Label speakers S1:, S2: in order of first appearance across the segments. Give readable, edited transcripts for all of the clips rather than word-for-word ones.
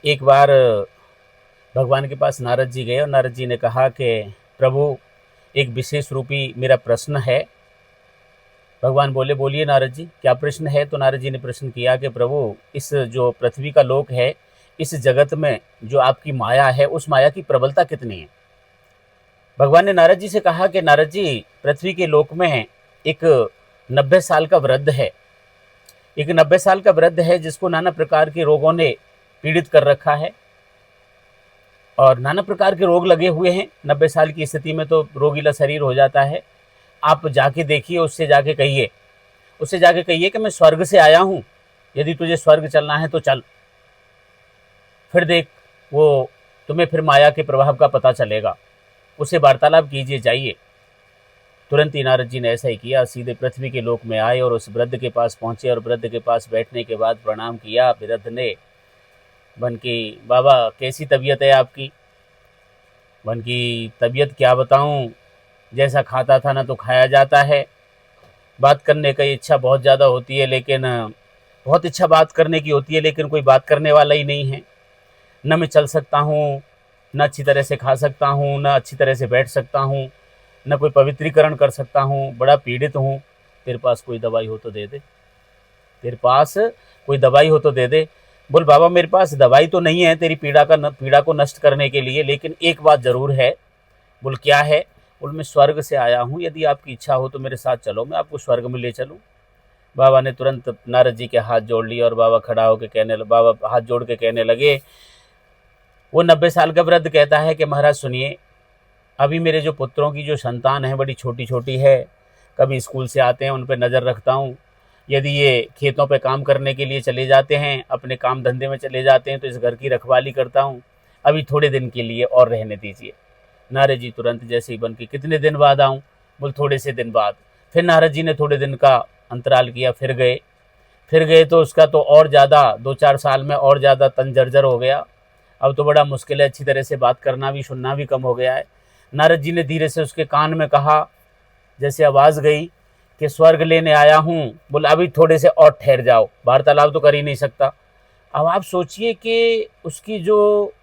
S1: एक बार भगवान के पास नारद जी गए और नारद जी ने कहा कि प्रभु, एक विशेष रूपी मेरा प्रश्न है। भगवान बोले, बोलिए नारद जी, क्या प्रश्न है? तो नारद जी ने प्रश्न किया कि प्रभु, इस जो पृथ्वी का लोक है, इस जगत में जो आपकी माया है, उस माया की प्रबलता कितनी है? भगवान ने नारद जी से कहा कि नारद जी, पृथ्वी के लोक में एक 90 साल का वृद्ध है। एक 90 साल का वृद्ध है जिसको नाना प्रकार के रोगों ने पीड़ित कर रखा है और नाना प्रकार के रोग लगे हुए हैं। 90 साल की स्थिति में तो रोगीला शरीर हो जाता है। आप जाके देखिए, उससे जाके कहिए कि मैं स्वर्ग से आया हूँ, यदि तुझे स्वर्ग चलना है तो चल, फिर देख, वो तुम्हें फिर माया के प्रभाव का पता चलेगा। उससे वार्तालाप कीजिए, जाइए। तुरंत ही नारद जी ने ऐसा ही किया, सीधे पृथ्वी के लोक में आए और उस वृद्ध के पास पहुंचे और वृद्ध के पास बैठने के बाद प्रणाम किया। वृद्ध ने, बन की, बाबा कैसी तबीयत है आपकी? बन की तबीयत क्या बताऊं, जैसा खाता था ना तो खाया जाता है। बात करने की इच्छा बहुत ज़्यादा होती है, लेकिन बहुत इच्छा बात करने की होती है, लेकिन कोई बात करने वाला ही नहीं है। न मैं चल सकता हूँ, न अच्छी तरह से खा सकता हूँ, न अच्छी तरह से बैठ सकता हूँ, न कोई पवित्रीकरण कर सकता हूँ, बड़ा पीड़ित हूँ। तेरे पास कोई दवाई हो तो दे दे, तेरे पास कोई दवाई हो तो दे दे। बोल, बाबा मेरे पास दवाई तो नहीं है तेरी पीड़ा को नष्ट करने के लिए, लेकिन एक बात ज़रूर है। बोल, क्या है? बोल, मैं स्वर्ग से आया हूँ, यदि आपकी इच्छा हो तो मेरे साथ चलो, मैं आपको स्वर्ग में ले चलूँ। बाबा ने तुरंत नारद जी के हाथ जोड़ लिए और बाबा हाथ जोड़ के कहने लगे। वो 90 साल का वृद्ध कहता है कि महाराज सुनिए, अभी मेरे जो पुत्रों की जो संतान है बड़ी छोटी छोटी है, कभी स्कूल से आते हैं, उन पर नज़र रखता हूँ। यदि ये खेतों पे काम करने के लिए चले जाते हैं, अपने काम धंधे में चले जाते हैं, तो इस घर की रखवाली करता हूँ। अभी थोड़े दिन के लिए और रहने दीजिए। नारद जी तुरंत जैसे ही बन के, कितने दिन बाद आऊँ? बोल, थोड़े से दिन बाद। फिर नारद जी ने थोड़े दिन का अंतराल किया, फिर गए तो उसका तो और ज़्यादा 2-4 साल में और ज़्यादा तन जर्जर हो गया। अब तो बड़ा मुश्किल है, अच्छी तरह से बात करना भी सुनना भी कम हो गया है। नारद जी ने धीरे से उसके कान में कहा, जैसे आवाज़ गई कि स्वर्ग लेने आया हूँ। बोले, अभी थोड़े से और ठहर जाओ, वार्तालाप तो कर ही नहीं सकता। अब आप सोचिए कि उसकी जो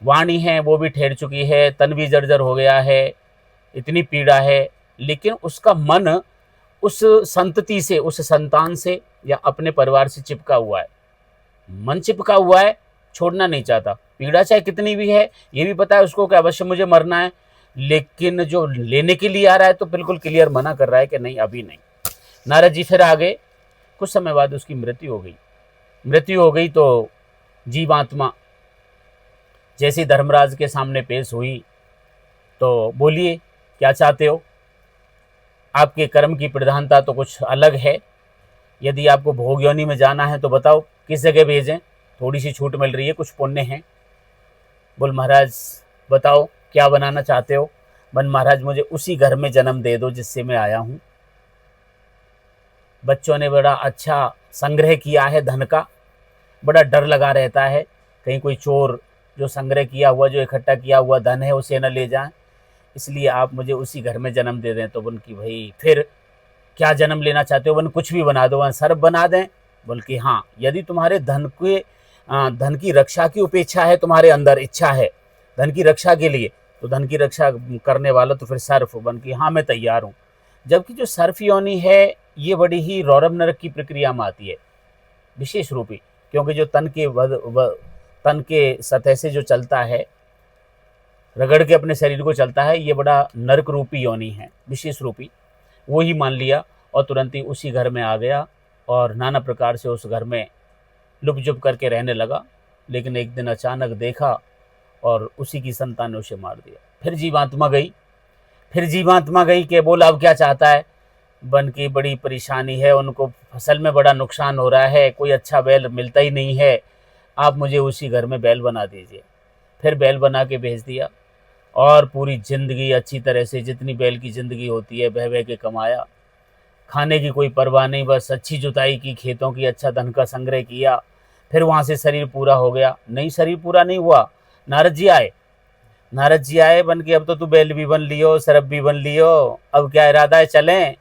S1: वाणी है वो भी ठहर चुकी है, तन भी जर्जर हो गया है, इतनी पीड़ा है, लेकिन उसका मन उस संतति से, उस संतान से या अपने परिवार से चिपका हुआ है। मन चिपका हुआ है, छोड़ना नहीं चाहता। पीड़ा चाहे कितनी भी है, ये भी पता है उसको कि अवश्य मुझे मरना है, लेकिन जो लेने के लिए आ रहा है तो बिल्कुल क्लियर मना कर रहा है कि नहीं, अभी नहीं। नारद जी फिर आ गए। कुछ समय बाद उसकी मृत्यु हो गई तो जीवात्मा जैसी धर्मराज के सामने पेश हुई तो बोलिए, क्या चाहते हो? आपके कर्म की प्रधानता तो कुछ अलग है। यदि आपको भोग योनि में जाना है तो बताओ किस जगह भेजें, थोड़ी सी छूट मिल रही है, कुछ पुण्य है। बोल, महाराज बताओ क्या बनाना चाहते हो? बन, महाराज मुझे उसी घर में जन्म दे दो जिससे मैं आया हूँ। बच्चों ने बड़ा अच्छा संग्रह किया है धन का, बड़ा डर लगा रहता है कहीं कोई चोर जो संग्रह किया हुआ, जो इकट्ठा किया हुआ धन है उसे न ले जाएं, इसलिए आप मुझे उसी घर में जन्म दे दें। तो उनकी, भाई फिर क्या जन्म लेना चाहते हो? बन, कुछ भी बना दो, सर्प बना दें? बल्कि हाँ, यदि तुम्हारे धन की रक्षा की उपेक्षा है, तुम्हारे अंदर इच्छा है धन की रक्षा के लिए, तो धन की रक्षा करने वाला तो फिर सर्फ बन की, हाँ मैं तैयार हूँ। जबकि जो सर्फ योनि है ये बड़ी ही रौरव नरक की प्रक्रिया में आती है, विशेष रूपी, क्योंकि जो तन के सतह से जो चलता है, रगड़ के अपने शरीर को चलता है, ये बड़ा नरक रूपी योनि है, विशेष रूपी। वो ही मान लिया और तुरंत ही उसी घर में आ गया और नाना प्रकार से उस घर में लुप जुप करके रहने लगा। लेकिन एक दिन अचानक देखा और उसी की संतान ने उसे मार दिया। फिर जीवात्मा गई कि बोला, अब क्या चाहता है? बन की, बड़ी परेशानी है, उनको फसल में बड़ा नुकसान हो रहा है, कोई अच्छा बैल मिलता ही नहीं है, आप मुझे उसी घर में बैल बना दीजिए। फिर बैल बना के भेज दिया और पूरी ज़िंदगी अच्छी तरह से, जितनी बैल की ज़िंदगी होती है, बह बह के कमाया। खाने की कोई परवाह नहीं, बस अच्छी जुताई की, खेतों की, अच्छा धन का संग्रह किया। फिर वहाँ से शरीर पूरा हो गया। नहीं, शरीर पूरा नहीं हुआ। नारद जी आए बन के, अब तो तू बैल भी बन लियो, सरप भी बन लियो, अब क्या इरादा है, चलें?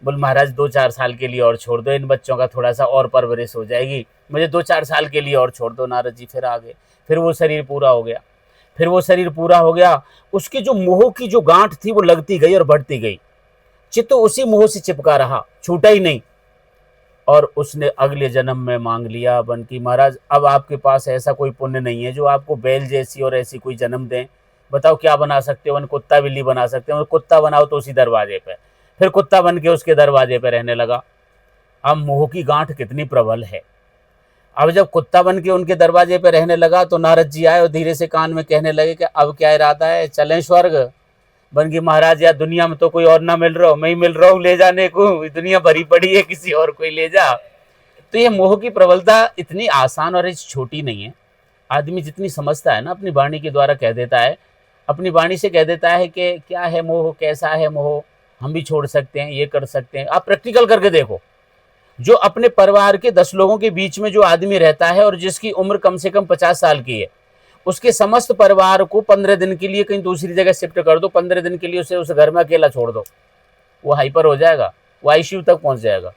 S1: बोल महाराज 2-4 साल के लिए और छोड़ दो, इन बच्चों का थोड़ा सा और परवरिश हो जाएगी, मुझे 2-4 साल के लिए और छोड़ दो। नारद जी फिर आ गए, फिर वो शरीर पूरा हो गया, फिर वो शरीर पूरा हो गया, उसकी जो मोह की जो गांठ थी वो लगती गई और बढ़ती गई, चित्त उसी मोह से चिपका रहा, छूटा ही नहीं। और उसने अगले जन्म में मांग लिया बन की महाराज अब आपके पास ऐसा कोई पुण्य नहीं है जो आपको बैल जैसी और ऐसी कोई जन्म दें, बताओ क्या बना सकते हो? कुत्ता बिल्ली बना सकते हो, कुत्ता बनाओ तो उसी दरवाजे पे, फिर कुत्ता बन के उसके दरवाजे पे रहने लगा। अब मोह की गांठ कितनी प्रबल है। अब जब कुत्ता बन के उनके दरवाजे पे रहने लगा तो नारद जी आए और धीरे से कान में कहने लगे कि अब क्या इरादा है, चलें स्वर्ग? बन की महाराज यार दुनिया में तो कोई और ना मिल रहा हो, मैं ही मिल रहा हूँ ले जाने को, दुनिया भरी पड़ी है, किसी और कोई ले जा। तो ये मोह की प्रबलता इतनी आसान और छोटी नहीं है। आदमी जितनी समझता है ना अपनी वाणी के द्वारा कह देता है, अपनी वाणी से कह देता है कि क्या है मोह, कैसा है मोह, हम भी छोड़ सकते हैं, ये कर सकते हैं। आप प्रैक्टिकल करके देखो, जो अपने परिवार के 10 लोगों के बीच में जो आदमी रहता है और जिसकी उम्र कम से कम 50 साल की है, उसके समस्त परिवार को 15 दिन के लिए कहीं दूसरी जगह शिफ्ट कर दो, 15 दिन के लिए उसे उस घर में अकेला छोड़ दो, वो हाइपर हो जाएगा, वो आईसीयू तक पहुंच जाएगा,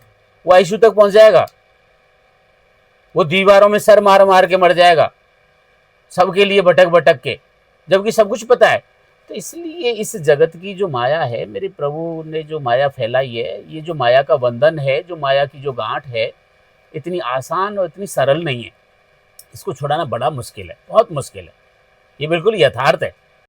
S1: वो आईसीयू तक पहुंच जाएगा, वो दीवारों में सर मार मार के मर जाएगा, सबके लिए भटक भटक के, जबकि सब कुछ पता है। तो इसलिए इस जगत की जो माया है, मेरे प्रभु ने जो माया फैलाई है, ये जो माया का बंधन है, जो माया की जो गांठ है, इतनी आसान और इतनी सरल नहीं है। इसको छुड़ाना बड़ा मुश्किल है, बहुत मुश्किल है, ये बिल्कुल यथार्थ है।